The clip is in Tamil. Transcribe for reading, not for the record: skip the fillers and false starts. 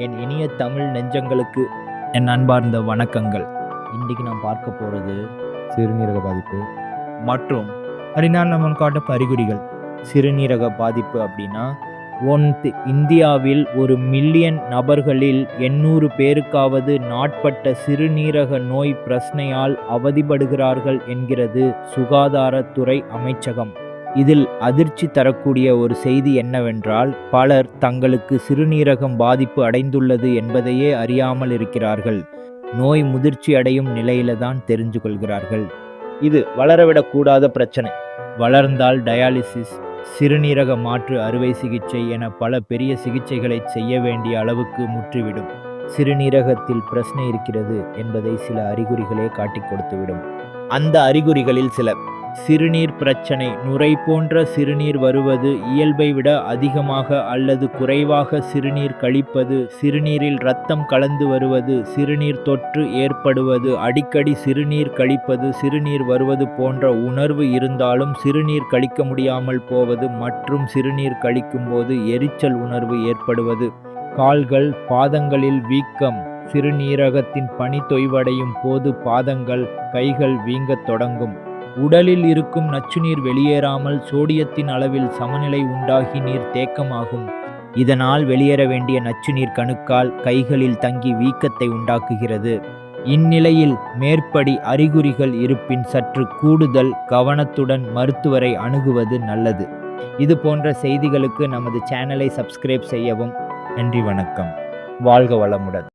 என் இனிய தமிழ் நெஞ்சங்களுக்கு என் அன்பார்ந்த வணக்கங்கள். இன்றைக்கு நான் பார்க்க போகிறது சிறுநீரக பாதிப்பு மற்றும் பரிணாமம் காட்டும் அறிகுறிகள். சிறுநீரக பாதிப்பு அப்படின்னா இந்தியாவில் 1,000,000 நபர்களில் 800 பேருக்காவது நாட்பட்ட சிறுநீரக நோய் பிரச்சனையால் அவதிப்படுகிறார்கள் என்கிறது சுகாதாரத்துறை அமைச்சகம். இதில் அதிர்ச்சி தரக்கூடிய ஒரு செய்தி என்னவென்றால், பலர் தங்களுக்கு சிறுநீரகம் பாதிப்பு அடைந்துள்ளது என்பதையே அறியாமல் இருக்கிறார்கள். நோய் முதிர்ச்சி அடையும் நிலையில தான் தெரிஞ்சு கொள்கிறார்கள். இது வளரவிடக்கூடாத பிரச்சனை. வளர்ந்தால் டயாலிசிஸ், சிறுநீரக மாற்று அறுவை சிகிச்சை என பல பெரிய சிகிச்சைகளை செய்ய வேண்டிய அளவுக்கு முற்றிவிடும். சிறுநீரகத்தில் பிரச்சனை இருக்கிறது என்பதை சில அறிகுறிகளே காட்டிக் கொடுத்துவிடும். அந்த அறிகுறிகளில் சில: சிறுநீர் பிரச்சனை, நுரை போன்ற சிறுநீர் வருவது, இயல்பை விட அதிகமாக அல்லது குறைவாக சிறுநீர் கழிப்பது, சிறுநீரில் இரத்தம் கலந்து வருவது, சிறுநீர் தொற்று ஏற்படுவது, அடிக்கடி சிறுநீர் கழிப்பது, சிறுநீர் வருவது போன்ற உணர்வு இருந்தாலும் சிறுநீர் கழிக்க முடியாமல் போவது மற்றும் சிறுநீர் கழிக்கும்போது எரிச்சல் உணர்வு ஏற்படுவது, கால்கள் பாதங்களில் வீக்கம், சிறுநீரகத்தின் பனி தொய்வடையும் போது பாதங்கள் கைகள் வீங்கத் தொடங்கும், உடலில் இருக்கும் நச்சுநீர் வெளியேறாமல் சோடியத்தின் அளவில் சமநிலை உண்டாகி நீர் தேக்கமாகும். இதனால் வெளியேற வேண்டிய நச்சுநீர் கணுக்கால் கைகளில் தங்கி வீக்கத்தை உண்டாக்குகிறது. இந்நிலையில் மேற்படி அறிகுறிகள் இருப்பின் சற்று கூடுதல் கவனத்துடன் மருத்துவரை அணுகுவது நல்லது. இது போன்ற செய்திகளுக்கு நமது சேனலை சப்ஸ்கிரைப் செய்யவும். நன்றி, வணக்கம். வாழ்க வளமுடன்.